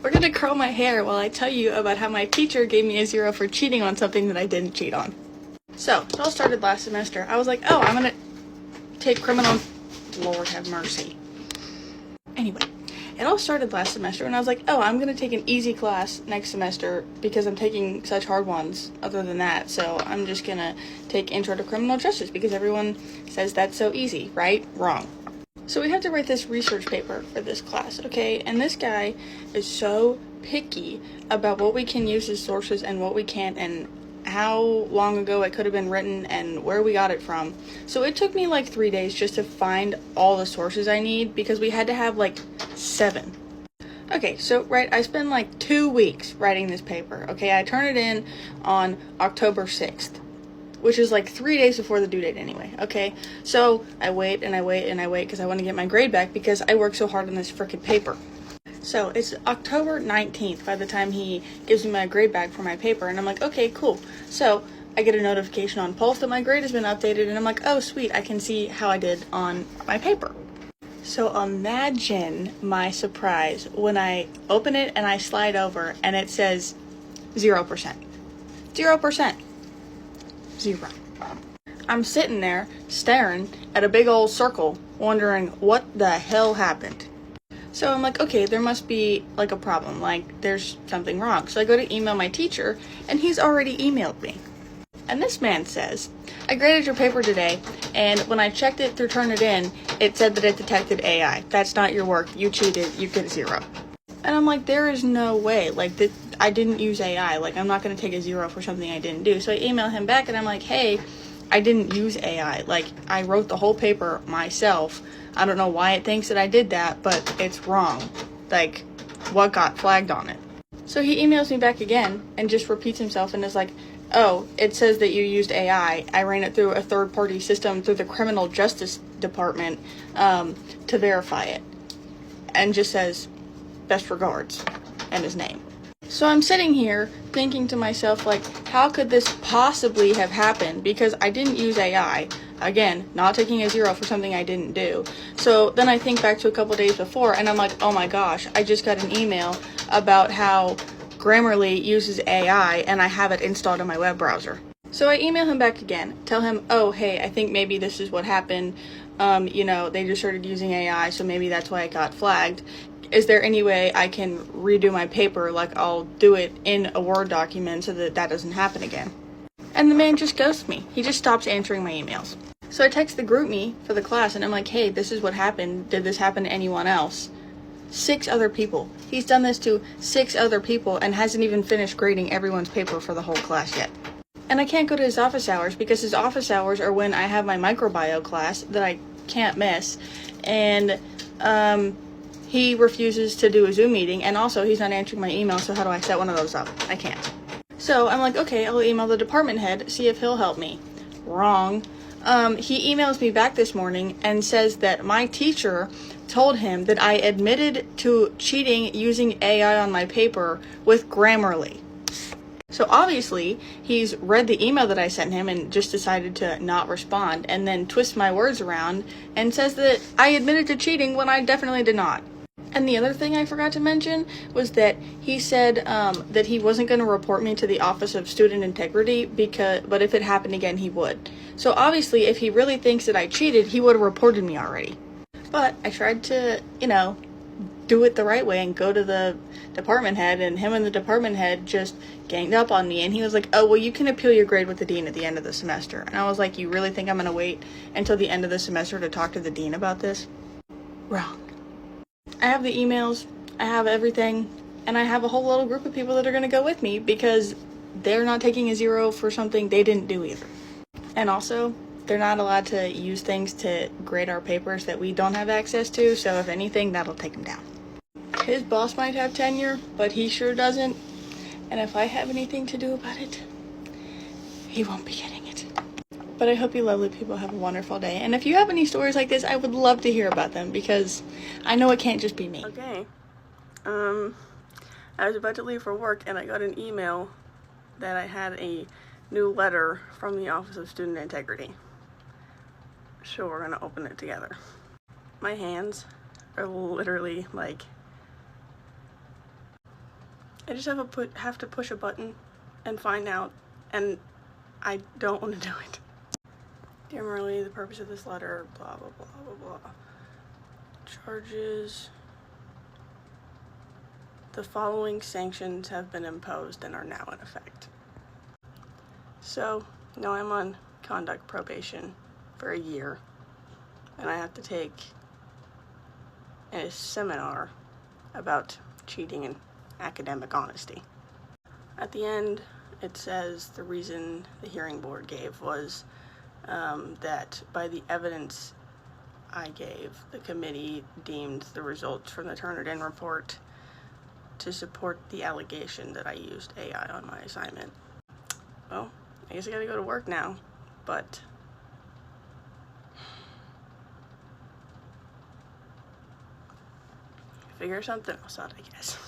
We're gonna curl my hair while I tell you about how my teacher gave me a 0 for cheating on something that I didn't cheat on. So, it all started last semester. I was like, oh, I'm gonna take criminal... Lord have mercy. Anyway, it all started last semester, and I was like, oh, I'm gonna take an easy class next semester because I'm taking such hard ones other than that, so I'm just gonna take Intro to Criminal Justice because everyone says that's so easy, right? Wrong. So we have to write this research paper for this class, okay? And this guy is so picky about what we can use as sources and what we can't, and how long ago it could have been written and where we got it from. So it took me like 3 days just to find all the sources I need because we had to have like 7. Okay, so I spent like 2 weeks writing this paper, okay? I turn it in on October 6th. Which is like 3 days before the due date anyway, okay? So I wait and I wait and I wait because I want to get my grade back because I work so hard on this frickin' paper. So it's October 19th by the time he gives me my grade back for my paper, and I'm like, okay, cool. So I get a notification on Pulse that my grade has been updated, and I'm like, oh, sweet, I can see how I did on my paper. So imagine my surprise when I open it and I slide over and it says 0%. 0%. 0. I'm sitting there staring at a big old circle wondering what the hell happened. So I'm like, okay, there must be like a problem, like there's something wrong. So I go to email my teacher and he's already emailed me. And this man says, I graded your paper today and when I checked it through Turnitin, it said that it detected AI. That's not your work. You cheated. You get 0. And I'm like, there is no way. Like, I didn't use AI. Like, I'm not going to take a 0 for something I didn't do. So I email him back and I'm like, hey, I didn't use AI. Like, I wrote the whole paper myself. I don't know why it thinks that I did that, but it's wrong. Like, what got flagged on it? So he emails me back again and just repeats himself and is like, oh, it says that you used AI. I ran it through a third-party system through the Criminal Justice Department to verify it. And just says, best regards, and his name. So I'm sitting here thinking to myself, like, how could this possibly have happened? Because I didn't use AI. Again, not taking a 0 for something I didn't do. So then I think back to a couple days before, and I'm like, oh my gosh, I just got an email about how Grammarly uses AI, and I have it installed in my web browser. So I email him back again, tell him, oh, hey, I think maybe this is what happened. They just started using AI, so maybe that's why it got flagged. Is there any way I can redo my paper, like I'll do it in a Word document so that that doesn't happen again? And the man just ghosts me. He just stops answering my emails. So I text the group me for the class and I'm like, hey, this is what happened. Did this happen to anyone else? 6 other people. He's done this to 6 other people and hasn't even finished grading everyone's paper for the whole class yet. And I can't go to his office hours because his office hours are when I have my microbio class that I can't miss. And, he refuses to do a Zoom meeting, and also he's not answering my email, so how do I set one of those up? I can't. So I'm like, okay, I'll email the department head, see if he'll help me. Wrong. He emails me back this morning and says that my teacher told him that I admitted to cheating using AI on my paper with Grammarly. So obviously, he's read the email that I sent him and just decided to not respond, and then twist my words around and says that I admitted to cheating when I definitely did not. And the other thing I forgot to mention was that he said that he wasn't going to report me to the Office of Student Integrity, but if it happened again, he would. So obviously, if he really thinks that I cheated, he would have reported me already. But I tried to, do it the right way and go to the department head, and him and the department head just ganged up on me, and he was like, oh, well, you can appeal your grade with the dean at the end of the semester. And I was like, you really think I'm going to wait until the end of the semester to talk to the dean about this? Wrong. I have the emails, I have everything, and I have a whole little group of people that are going to go with me because they're not taking a 0 for something they didn't do either. And also, they're not allowed to use things to grade our papers that we don't have access to, so if anything, that'll take them down. His boss might have tenure, but he sure doesn't, and if I have anything to do about it, he won't be getting it. But I hope you lovely people have a wonderful day. And if you have any stories like this, I would love to hear about them because I know it can't just be me. Okay. I was about to leave for work and I got an email that I had a new letter from the Office of Student Integrity. So we're gonna open it together. My hands are literally like I just have to push a button and find out, and I don't want to do it. Dear Marley, the purpose of this letter, blah, blah, blah, blah, blah. Charges. The following sanctions have been imposed and are now in effect. So, now I'm on conduct probation for a year, and I have to take a seminar about cheating and academic honesty. At the end, it says the reason the hearing board gave was that by the evidence I gave, the committee deemed the results from the Turnitin report to support the allegation that I used AI on my assignment. Well, I guess I gotta go to work now, but figure something else out, I guess.